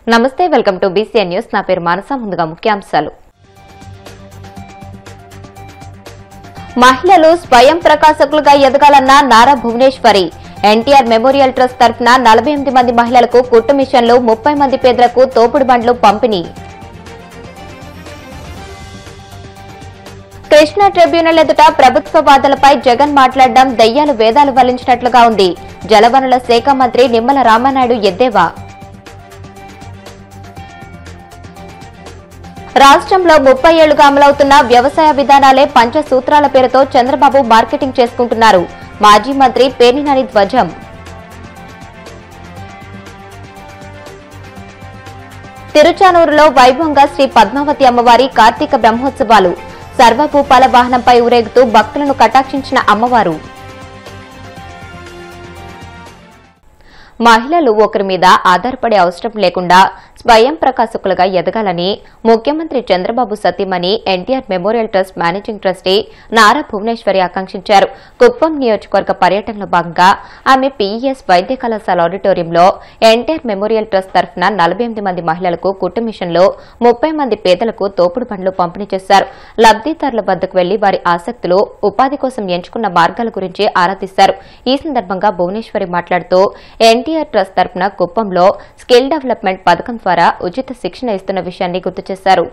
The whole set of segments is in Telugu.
నమస్తే వెల్కమ్ టు బీసీఎన్ న్యూస్ నా పేరు మానస ముందుగా ముఖ్యాంశాలు మహిళలు స్వయం ప్రకాశకులుగా ఎదగాలన్న నారా భువనేశ్వరి ఎన్టీఆర్ మెమోరియల్ ట్రస్ట్ తరఫున 48 మంది మహిళలకు కుట్టు మిషన్లు 30 మంది పేదలకు తోపుడు బండ్లు పంపిణీ కృష్ణా ట్రిబ్యునల్ ఎదుట ప్రభుత్వ వాదనలపై జగన్ మాట్లాడడం దయ్యాలు వేదాలు వల్లించినట్లుగా ఉంది జలవనరుల శాఖ మంత్రి నిమ్మల రామానాయుడు ఎద్దేవా రాష్ట్రంలో 30 ఏళ్లుగా అమలవుతున్న వ్యవసాయ విధానాలే పంచసూత్రాల పేరుతో చంద్రబాబు మార్కెటింగ్ చేసుకుంటున్నారు మాజీ మంత్రి పేర్నినాని ధ్వజం తిరుచానూరులో వైభవంగా శ్రీ పద్మావతి అమ్మవారి కార్తీక బ్రహ్మోత్సవాలు సర్వభూపాల వాహనంపై ఊరేగుతూ భక్తులను కటాక్షించిన అమ్మవారు మహిళలు ఒకరి మీద ఆధారపడే అవసరం లేకుండా స్వయం ప్రకాశకులుగా ఎదగాలని ముఖ్యమంత్రి చంద్రబాబు సతీమణి NTR memorial trust managing trustee Nara Bhuvaneshwari ఆకాంక్షించారు కుప్పం నియోజకవర్గ పర్యటనలో భాగంగా ఆమె పీఈఎస్ వైద్య కళాశాల ఆడిటోరియంలో ఎన్టీఆర్ మెమోరియల్ ట్రస్ట్ తరఫున 48 మంది మహిళలకు కుట్టు మిషన్లో 30 మంది పేదలకు తోపుడు బండ్లు పంపిణీ చేశారు లబ్దిదారుల వద్దకు వెళ్లి వారి ఆసక్తులు ఉపాధి కోసం ఎంచుకున్న మార్గాల గురించి ఆరా తీశారు ఈ సందర్భంగా భువనేశ్వరి మాట్లాడుతూ ఎన్టీఆర్ ట్రస్ట్ తరఫున కుప్పంలో స్కిల్ డెవలప్మెంట్ పథకం ద్వారా ఉచిత శిక్షణ ఇస్తున్న విషయాన్ని గుర్తు చేశారు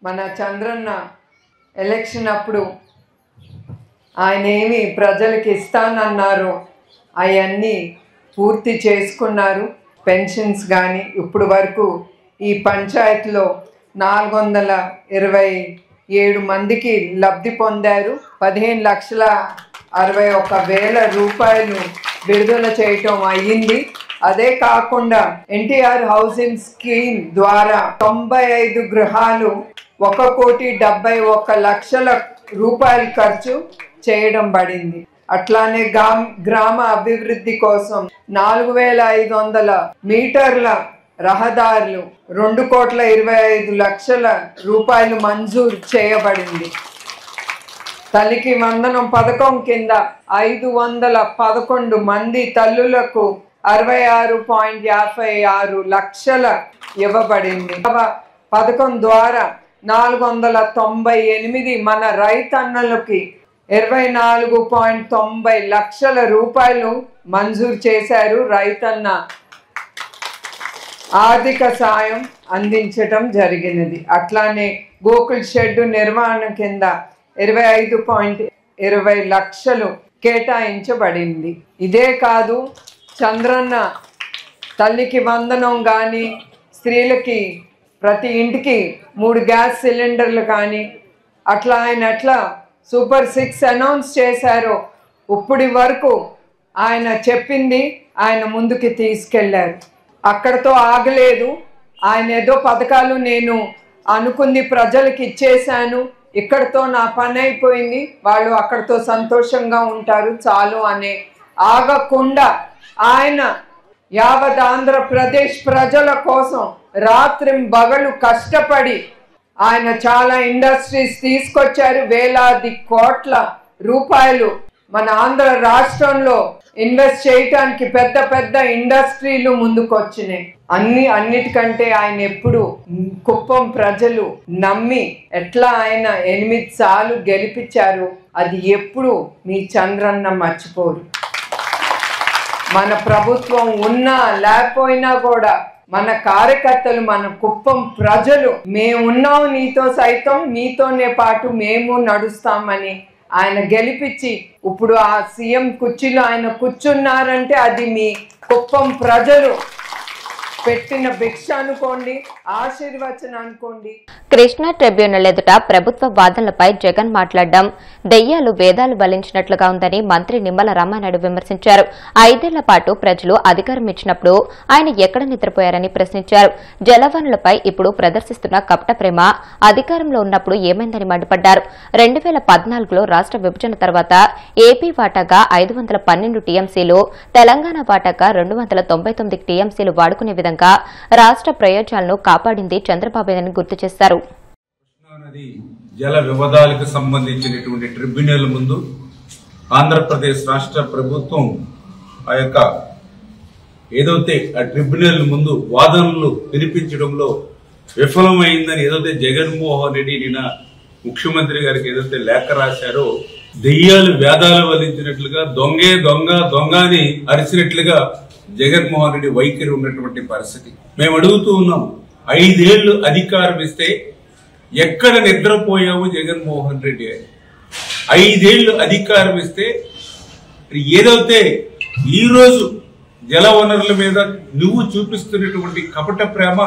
మన చంద్రన్న ఎలక్షన్ అప్పుడు ఆయన ఏమి ప్రజలకు ఇస్తానన్నారు అవన్నీ పూర్తి చేసుకున్నారు పెన్షన్స్ కానీ ఇప్పుడు వరకు ఈ పంచాయతీలో 427 మందికి లబ్ధి పొందారు 15,61,000 రూపాయలు విడుదల చేయటం అయ్యింది అదే కాకుండా ఎన్టీఆర్ హౌసింగ్ స్కీమ్ ద్వారా 95 గృహాలు 1,71,00,000 రూపాయలు ఖర్చు చేయడం పడింది అట్లానే గ్రామ అభివృద్ధి కోసం 4,500 మీటర్ల రహదారులు 2,25,00,000 రూపాయలు మంజూరు చేయబడింది తల్లికి వందనం పథకం కింద 511 మంది తల్లులకు 66.56 లక్షల ఇవ్వబడింది పథకం ద్వారా 498 మన రైతన్నలకి 24.90 లక్షల రూపాయలు మంజూరు చేశారు రైతన్న ఆర్థిక సాయం అందించడం జరిగినది అట్లానే గోకుల్ షెడ్ నిర్వహణ కింద 25.20 లక్షలు కేటాయించబడింది ఇదే కాదు చంద్రన్న తల్లికి వందనం కానీ స్త్రీలకి ప్రతి ఇంటికి 3 గ్యాస్ సిలిండర్లు కానీ అట్లా ఆయన సూపర్ 6 అనౌన్స్ చేశారు ఇప్పటి వరకు ఆయన చెప్పింది ఆయన ముందుకి తీసుకెళ్లారు అక్కడతో ఆగలేదు ఆయన ఏదో పథకాలు నేను అనుకుంది ప్రజలకు ఇచ్చేశాను ఇక్కడతో నా పని అయిపోయింది వాళ్ళు అక్కడతో సంతోషంగా ఉంటారు చాలు అనే ఆగకుండా ఆయన యావత్ ఆంధ్రప్రదేశ్ ప్రజల కోసం రాత్రింబగళ్ళు కష్టపడి ఆయన చాలా ఇండస్ట్రీస్ తీసుకొచ్చారు వేలాది కోట్ల రూపాయలు మన ఆంధ్ర రాష్ట్రంలో ఇన్వెస్ట్ చేయటానికి పెద్ద పెద్ద ఇండస్ట్రీలు ముందుకొచ్చినాయి. అన్నిటికంటే ఆయన ఎప్పుడు కుప్పం ప్రజలు నమ్మి ఎట్లా ఆయన 8 సార్లు గెలిపించారు, అది ఎప్పుడు మీ చంద్రన్న మర్చిపోరు. మన ప్రభుత్వం ఉన్నా లేకపోయినా కూడా మన కార్యకర్తలు, మన కుప్పం ప్రజలు మేమున్నాం నీతో సైతం, నీతోనే పాటు మేము నడుస్తామని ఆయన గెలిపించి ఇప్పుడు ఆ సీఎం కుర్చీలో ఆయన కూర్చున్నారంటే అది మీ కుప్పం ప్రజలు పెట్టిన భిక్ష అనుకోండి, ఆశీర్వచనం అనుకోండి. కృష్ణా ట్రిబ్యునల్ ఎదుట ప్రభుత్వ వాదనలపై జగన్ మాట్లాడడం దెయ్యాలు వేదాలు బలించినట్లుగా ఉందని మంత్రి నిమ్మల రామానాయుడు విమర్శించారు. 5 ఏళ్ల పాటు ప్రజలు అధికారం ఇచ్చినప్పుడు ఆయన ఎక్కడ నిద్రపోయారని ప్రశ్నించారు. జలవనరులపై ఇప్పుడు ప్రదర్శిస్తున్న కపట ప్రేమ అధికారంలో ఉన్నప్పుడు ఏమైందని మండిపడ్డారు. 2014లో రాష్ట్ర విభజన తర్వాత ఏపీ వాటాగా 512 టీఎంసీలు, తెలంగాణ వాటాగా 299 టీఎంసీలు వాడుకునే విధంగా రాష్ట్ర ప్రయోజనాలను కాపాడింది చంద్రబాబుని గుర్తు చేశారు. కృష్ణానది జల వివాదాలకు సంబంధించినటువంటి ట్రిబ్యునల్ ముందు ఆంధ్రప్రదేశ్ రాష్ట్ర ప్రభుత్వం ఆ యొక్క ఏదైతే ఆ ట్రిబ్యునల్ ముందు వాదనలు వినిపించడంలో విఫలమైందని ఏదైతే జగన్మోహన్ రెడ్డి నిన్న ముఖ్యమంత్రి గారికి ఏదైతే లేఖ రాశారో, దెయ్యాలు వేదాలు వలించినట్లుగా దొంగే దొంగ దొంగ అని అరిచినట్లుగా జగన్మోహన్ రెడ్డి వైఖరి ఉన్నటువంటి పరిస్థితి. మేము అడుగుతూ ఉన్నాం, 5 ఏళ్లు అధికారం ఇస్తే ఎక్కడ నిద్రపోయావు జగన్మోహన్ రెడ్డి? 5 ఏళ్లు అధికారం ఇస్తే ఏదైతే ఈరోజు జల వనరుల మీద నువ్వు చూపిస్తున్నటువంటి కపట ప్రేమ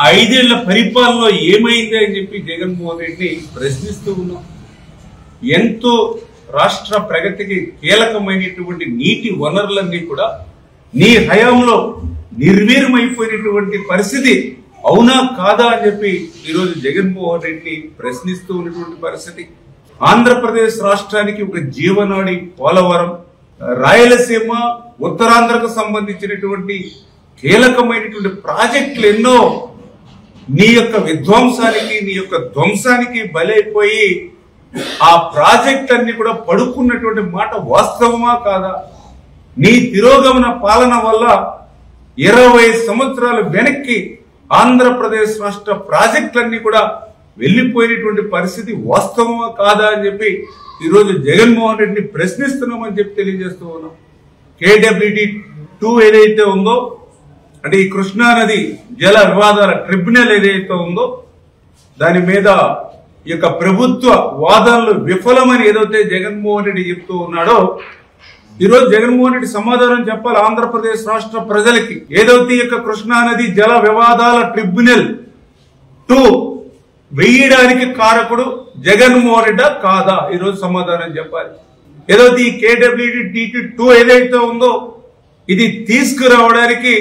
5 ఏళ్ల పరిపాలనలో ఏమైంది అని చెప్పి జగన్మోహన్ రెడ్డిని ప్రశ్నిస్తూ ఉన్నాం. ఎంతో రాష్ట్ర ప్రగతికి కీలకమైనటువంటి నీటి వనరులన్నీ కూడా నీ హయాంలో నిర్వీర్యమైపోయినటువంటి పరిస్థితి అవునా కాదా అని చెప్పి ఈరోజు జగన్మోహన్ రెడ్డి ప్రశ్నిస్తూ ఉన్నటువంటి పరిస్థితి. ఆంధ్రప్రదేశ్ రాష్ట్రానికి ఒక జీవనాడి పోలవరం, రాయలసీమ, ఉత్తరాంధ్రకు సంబంధించినటువంటి కీలకమైనటువంటి ప్రాజెక్టులు ఎన్నో నీ యొక్క విధ్వంసానికి, నీ యొక్క ధ్వంసానికి బలైపోయి ఆ ప్రాజెక్టులన్నీ కూడా పడుకున్నటువంటి మాట వాస్తవమా కాదా? నీ తిరోగమన పాలన వల్ల 20 సంవత్సరాలు వెనక్కి ఆంధ్రప్రదేశ్ రాష్ట్ర ప్రాజెక్టులన్నీ కూడా వెళ్లిపోయినటువంటి పరిస్థితి వాస్తవమా కాదా అని చెప్పి ఈరోజు జగన్మోహన్ రెడ్డిని ప్రశ్నిస్తున్నామని చెప్పి తెలియజేస్తూ ఉన్నాం. KWD2 ఏదైతే ఉందో, అంటే ఈ కృష్ణానది జల వివాదాల ట్రిబ్యునల్ ఏదైతే ఉందో దాని మీద ఈ యొక్క ప్రభుత్వ వాదనలు విఫలమని ఏదైతే జగన్మోహన్ రెడ్డి చెప్తూ ఉన్నాడో, ఈరోజు జగన్మోహన్ రెడ్డి సమాధానం చెప్పాలి ఆంధ్రప్రదేశ్ రాష్ట్ర ప్రజలకి. ఏదైతే ఈ యొక్క కృష్ణానది జల వివాదాల ట్రిబ్యునల్ 2 వేయడానికి కారకుడు జగన్మోహన్ రెడ్డి కాదా? ఈరోజు సమాధానం చెప్పాలి. ఏదైతే ఈ KWD2 ఏదైతే ఉందో ఇది తీసుకురావడానికి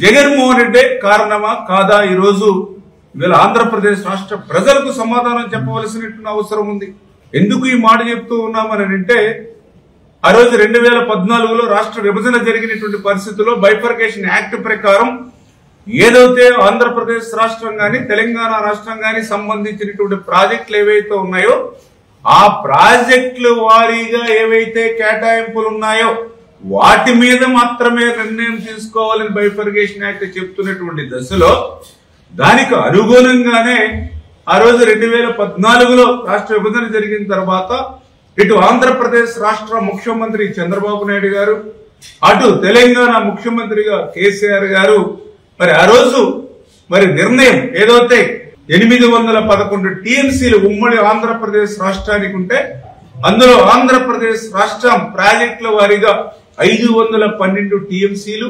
జగన్మోహన్ రెడ్డి కారణమా కాదా? ఈరోజు ఇవాళ ఆంధ్రప్రదేశ్ రాష్ట్ర ప్రజలకు సమాధానం చెప్పవలసినటువంటి అవసరం ఉంది. ఎందుకు ఈ మాట చెప్తూ ఉన్నామని అంటే, ఆ రోజు 2014లో రాష్ట్ర విభజన జరిగినటువంటి పరిస్థితుల్లో బైఫర్కేషన్ యాక్ట్ ప్రకారం ఏదైతే ఆంధ్రప్రదేశ్ రాష్ట్రం గాని తెలంగాణ రాష్ట్రం గాని సంబంధించినటువంటి ప్రాజెక్టులు ఏవైతే ఉన్నాయో ఆ ప్రాజెక్టుల వారీగా ఏవైతే కేటాయింపులు ఉన్నాయో వాటి మీద మాత్రమే నిర్ణయం తీసుకోవాలని బైఫర్కేషన్ యాక్ట్ చెప్తున్నటువంటి దశలో దానికి అనుగుణంగానే ఆ రోజు 2014లో రాష్ట్ర విభజన జరిగిన తర్వాత ఇటు ఆంధ్రప్రదేశ్ రాష్ట్ర ముఖ్యమంత్రి చంద్రబాబు నాయుడు గారు, అటు తెలంగాణ ముఖ్యమంత్రిగా కేసీఆర్ గారు మరి ఆ రోజు మరి నిర్ణయం ఏదైతే 811 టీఎంసీలు ఉమ్మడి ఆంధ్రప్రదేశ్ రాష్ట్రానికి ఉంటే అందులో ఆంధ్రప్రదేశ్ రాష్ట్రం ప్రాజెక్టుల వారీగా 512 టీఎంసీలు,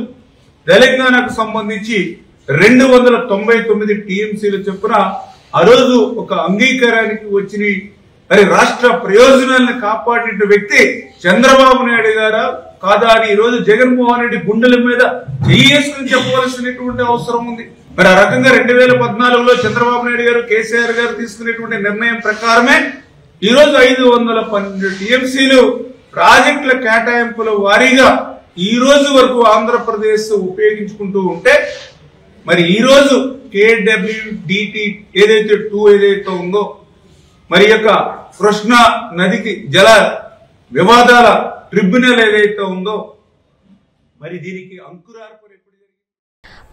తెలంగాణకు సంబంధించి 299 టీఎంసీలు చొప్పున ఆ రోజు ఒక అంగీకారానికి వచ్చిన మరి రాష్ట్ర ప్రయోజనాలను కాపాడిన వ్యక్తి చంద్రబాబు నాయుడు గారా కాదా అని ఈ రోజు జగన్మోహన్ రెడ్డి గుండెల మీద చేసుకుని చెప్పవలసినటువంటి అవసరం ఉంది. మరి ఆ రకంగా 2014లో చంద్రబాబు నాయుడు గారు కేసీఆర్ గారు తీసుకునేటువంటి నిర్ణయం ప్రకారమే ఈ రోజు 512 టీఎంసీలు ప్రాజెక్టుల కేటాయింపుల వారీగా ఈ రోజు వరకు ఆంధ్రప్రదేశ్ ఉపయోగించుకుంటూ ఉంటే మరి ఈ రోజు KWD ఏదైతే 2 ఏదైతే ఉందో మరి యొక్క కృష్ణా నదికి జల వివాదాల ట్రిబ్యునల్ ఏదైతే ఉందో మరి దీనికి అంకురార్పణ ఎప్పుడు జరిగింది?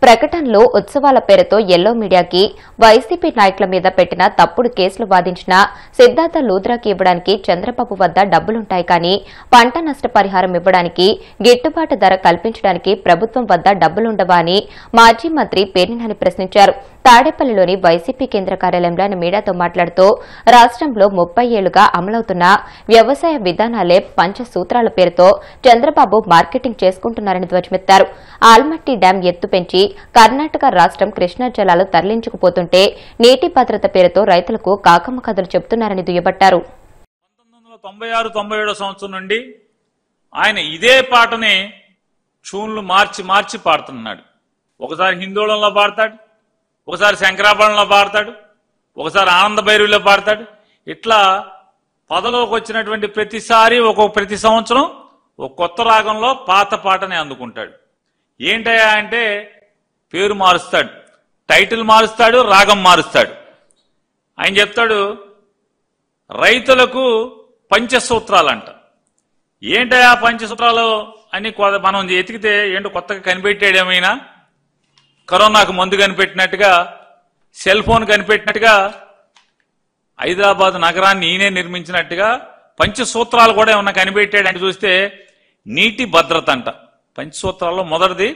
ప్రకటనలో ఉత్సవాల పేరుతో ఎల్లో మీడియాకి వైసీపీ నాయకుల మీద పెట్టిన తప్పుడు కేసులు వాదించిన సిద్ధార్థ లూథ్రాకి ఇవ్వడానికి చంద్రబాబు వద్ద డబ్బులుంటాయి కానీ పంట నష్టపరిహారం ఇవ్వడానికి గిట్టుబాటు ధర కల్పించడానికి ప్రభుత్వం వద్ద డబ్బులుండవా అని మాజీ మంత్రి పేర్నినాని ప్రశ్నించారు. తాడేపల్లిలోని వైసీపీ కేంద్ర కార్యాలయంలో ఆయన మీడియాతో మాట్లాడుతూ రాష్ట్రంలో 30 ఏళ్లుగా అమలవుతున్న వ్యవసాయ విధానాలే పంచసూత్రాల పేరుతో చంద్రబాబు మార్కెటింగ్ చేసుకుంటున్నారని ధ్వజమెత్తారు. ఆల్మట్టి డ్యాం ఎత్తు పెంచి కర్ణాటక రాష్ట్రం కృష్ణా జలాలు తరలించుకుపోతుంటే నీటి భద్రత పేరుతో రైతులకు కాకమ్మ కథలు చెబుతున్నారని దుయ్యబట్టారు. 1996-97 సంవత్సరం నుండి ఆయన ఇదే పాటని ట్యూన్లు మార్చి పాడుతున్నాడు. ఒకసారి హిందోళంలో పాడతాడు, ఒకసారి శంకరాభరణంలో పాడతాడు, ఒకసారి ఆనంద భైరవిలో పాడతాడు. ఇట్లా పదలోకి వచ్చినటువంటి ప్రతిసారి ప్రతి సంవత్సరం ఒక కొత్త రాగంలో పాత పాటని అందుకుంటాడు. ఏంటయ్యా అంటే పేరు మారుస్తాడు, టైటిల్ మారుస్తాడు, రాగం మారుస్తాడు. ఆయన చెప్తాడు రైతులకు పంచసూత్రాలంట. ఏంటయ్యా పంచసూత్రాలు అని మనం ఎతికితే ఏంటో కొత్తగా కనిపెట్టాడేమైనా, కరోనాకు మందు కనిపెట్టినట్టుగా, సెల్ ఫోన్ కనిపెట్టినట్టుగా, హైదరాబాద్ నగరాన్ని ఈయనే నిర్మించినట్టుగా పంచసూత్రాలు కూడా ఏమన్నా కనిపెట్టాడని చూస్తే నీటి భద్రత అంట. పంచసూత్రాల్లో మొదటిది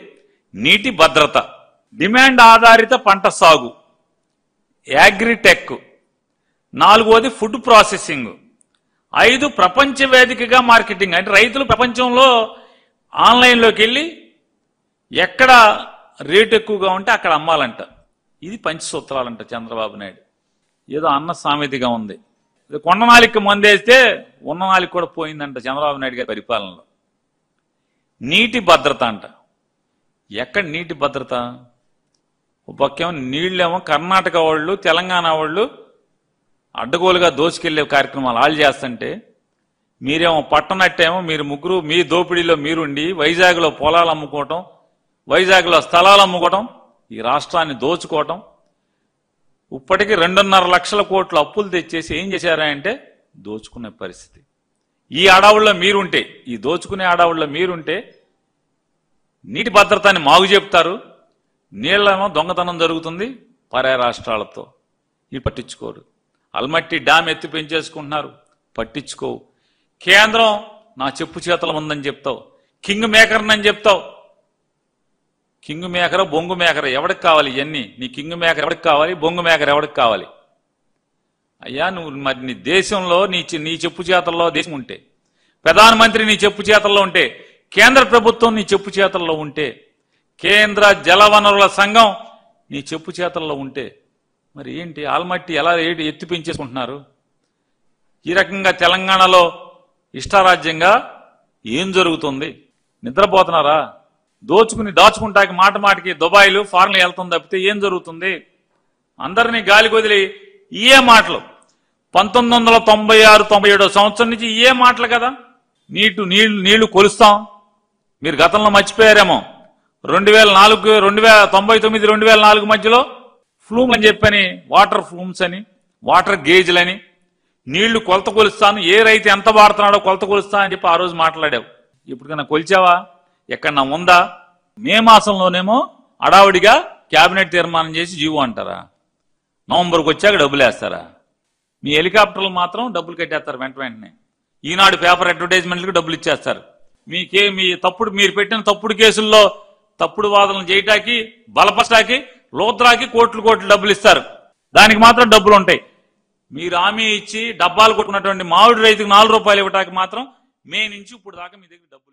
నీటి భద్రత, డిమాండ్ ఆధారిత పంట సాగు, అగ్రిటెక్, 4వది ఫుడ్ ప్రాసెసింగ్, 5 ప్రపంచ వేదికగా మార్కెటింగ్. అంటే రైతులు ప్రపంచంలో ఆన్లైన్లోకి వెళ్ళి ఎక్కడ రేటు ఎక్కువగా ఉంటే అక్కడ అమ్మాలంట. ఇది పంచసూత్రాలంట చంద్రబాబు నాయుడు. ఏదో అన్న సామెతగా ఉంది. కొండనాలికి మందేస్తే ఉన్ననాలికి కూడా పోయిందంట చంద్రబాబు నాయుడు గారి పరిపాలనలో. నీటి భద్రత అంట. ఎక్కడ నీటి భద్రత? ఒక పక్కేమో నీళ్ళేమో కర్ణాటక వాళ్ళు, తెలంగాణ వాళ్ళు అడ్డగోలుగా దోచుకెళ్లే కార్యక్రమాలు వాళ్ళు చేస్తుంటే మీరేమో పట్టనట్టేమో మీరు ముగ్గురు మీ దోపిడీలో మీరుండి వైజాగ్లో పొలాలు అమ్ముకోవటం, వైజాగ్లో స్థలాలు అమ్ముకోవటం, ఈ రాష్ట్రాన్ని దోచుకోవటం. ఇప్పటికీ 2.5 లక్షల కోట్ల అప్పులు తెచ్చేసి ఏం చేశారంటే దోచుకునే పరిస్థితి. ఈ అడవుల్లో మీరుంటే, ఈ దోచుకునే అడవుల్లో మీరుంటే నీటి భద్రతని మాగు చెప్తారు, నీళ్లేమో దొంగతనం జరుగుతుంది పరాయ రాష్ట్రాలతో. ఇవి పట్టించుకోరు. అల్మట్టి డ్యామ్ ఎత్తి పెంచేసుకుంటున్నారు, పట్టించుకోవు. కేంద్రం నా చెప్పు చేతలు ఉందని చెప్తావు, కింగ్ మేకర్ అని చెప్తావు. కింగ్ మేకర్ బొంగు మేకర్ ఎవరికి కావాలి? ఇవన్నీ నీ కింగ్ మేకర్ ఎవరికి కావాలి? బొంగు మేకర్ ఎవరికి కావాలి? అయ్యా నువ్వు మరి నీ దేశంలో నీ చెప్పు చేతల్లో దేశం ఉంటే, ప్రధానమంత్రి నీ చెప్పు చేతల్లో ఉంటే, కేంద్ర ప్రభుత్వం నీ చెప్పు చేతల్లో ఉంటే, కేంద్ర జలవనరుల సంఘం నీ చెప్పు చేతల్లో ఉంటే మరి ఏంటి ఆల్మట్టి ఎలా ఎత్తి పెంచేసుకుంటున్నారు? ఈ రకంగా తెలంగాణలో ఇష్టారాజ్యంగా ఏం జరుగుతుంది? నిద్రపోతున్నారా? దాచుకుంటాకి మాటికి దుబాయ్లు ఫారెన్లు వెళ్తుంది తప్పితే ఏం జరుగుతుంది? అందరినీ గాలి కొదిలి ఇయే మాటలు. 1996-97 సంవత్సరం నుంచి ఇయే మాటలు కదా. నీళ్లు కొలుస్తాం. మీరు గతంలో మర్చిపోయారేమో. 1999-2004 మధ్యలో ఫ్లూమ్ అని చెప్పని వాటర్ ఫ్లూమ్స్ అని, వాటర్ గేజ్లని, నీళ్లు కొలత కొలుస్తాను, ఏ రైతు ఎంత వాడుతున్నాడో కొలత కొలుస్తా అని చెప్పి ఆ రోజు మాట్లాడావు. ఇప్పుడు కొలిచావా? ఎక్కడన్నా ఉందా? మే మాసంలోనేమో అడావుడిగా కేబినెట్ తీర్మానం చేసి జీవో అంటారా? నవంబర్కి వచ్చాక డబ్బులు వేస్తారా? మీ హెలికాప్టర్లు మాత్రం డబ్బులు కట్టేస్తారు వెంటనే. ఈనాడు పేపర్ అడ్వర్టైజ్మెంట్లకు డబ్బులు ఇచ్చేస్తారు. మీరు పెట్టిన తప్పుడు కేసుల్లో తప్పుడు వాదనలు చేయటానికి, బలపరచడానికి లోత్రాకి కోట్లు డబ్బులు ఇస్తారు. దానికి మాత్రం డబ్బులు ఉంటాయి. మీరు హామీ ఇచ్చి డబ్బాలు కొట్టుకున్నటువంటి మామిడి రైతుకు 4 రూపాయలు ఇవ్వటానికి మాత్రం మే నుంచి ఇప్పుడు దాకా మీ దగ్గర డబ్బులు.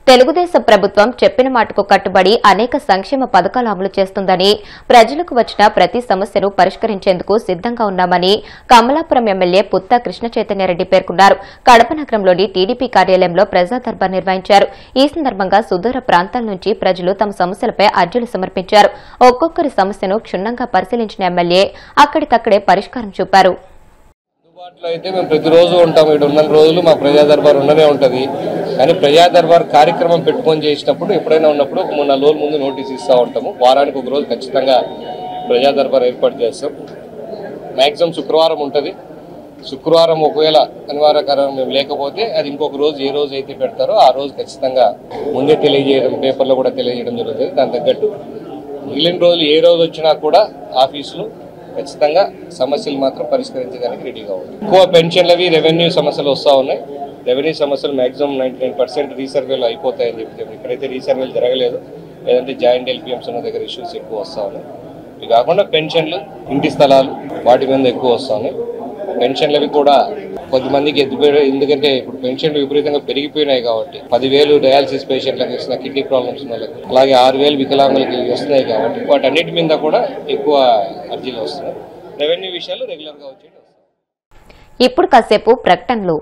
తెలుగుదేశం ప్రభుత్వం చెప్పిన మాటకు కట్టుబడి అనేక సంక్షేమ పథకాలు అమలు చేస్తుందని, ప్రజలకు వచ్చిన ప్రతి సమస్యను పరిష్కరించేందుకు సిద్దంగా ఉన్నామని కమలాపురం ఎమ్మెల్యే పుత్తా కృష్ణ చైతన్యారెడ్డి పేర్కొన్నారు. కడప నగరంలోని టీడీపీ కార్యాలయంలో ప్రజా దర్బార్ నిర్వహించారు. ఈ సందర్భంగా సుదూర ప్రాంతాల నుంచి ప్రజలు తమ సమస్యలపై అర్జీలు సమర్పించారు. ఒక్కొక్కరి సమస్యను క్షుణ్ణంగా పరిశీలించిన ఎమ్మెల్యే అక్కడికక్కడే పరిష్కారం చూపారు. అందుబాటులో అయితే మేము ప్రతిరోజు ఉంటాము. ఇక్కడ ఉన్న రోజులు మా ప్రజా దర్బార్ ఉండనే ఉంటుంది. కానీ ప్రజా దర్బార్ కార్యక్రమం పెట్టుకొని చేసినప్పుడు ఎప్పుడైనా ఉన్నప్పుడు ఒక 3-4 రోజుల ముందు నోటీస్ ఇస్తూ ఉంటాము. వారానికి ఒక రోజు ఖచ్చితంగా ప్రజా దర్బార్ ఏర్పాటు చేస్తాం. మ్యాక్సిమం శుక్రవారం ఉంటుంది. శుక్రవారం ఒకవేళ అనివార్యకరం మేము లేకపోతే అది ఇంకొక రోజు ఏ రోజు అయితే పెడతారో ఆ రోజు ఖచ్చితంగా ముందే తెలియజేయడం, పేపర్లో కూడా తెలియజేయడం జరుగుతుంది. దాని తగ్గట్టు మిగిలిన రోజులు ఏ రోజు వచ్చినా కూడా ఆఫీసులు ఖచ్చితంగా సమస్యలు మాత్రం పరిష్కరించడానికి రెడీగా ఉంది. ఎక్కువ పెన్షన్లవి రెవెన్యూ సమస్యలు వస్తూ ఉన్నాయి. రెవెన్యూ సమస్యలు మ్యాక్సిమం 99% రీసర్వేలు అయిపోతాయని చెప్పి ఇక్కడైతే రీసర్వేలు జరగలేదు, లేదంటే జాయింట్ ఎల్పిఎంస్ ఉన్న దగ్గర ఇష్యూస్ ఎక్కువ వస్తూ ఉన్నాయి. ఇవి కాకుండా పెన్షన్లు, ఇంటి స్థలాలు వాటి మీద ఎక్కువ వస్తూ ఉన్నాయి. పెన్షన్లవి కూడా కొద్దిమందికి ఎందుకంటే ఇప్పుడు పెన్షన్లు విపరీతంగా పెరిగిపోయినాయి కాబట్టి 10,000 డయాలసిస్ పేషెంట్లకు ఇస్తున్న కిడ్నీ ప్రాబ్లమ్స్ ఉన్న వాళ్ళకి, అలాగే 6,000 వికలాంగులకి వస్తున్నాయి కాబట్టి వాటన్నిటి మీద కూడా ఎక్కువ అర్జీలు వస్తున్నాయి. రెవెన్యూ విషయాలు రెగ్యులర్గా వచ్చేవి. ఇప్పుడు కాసేపు ప్రకటనలు.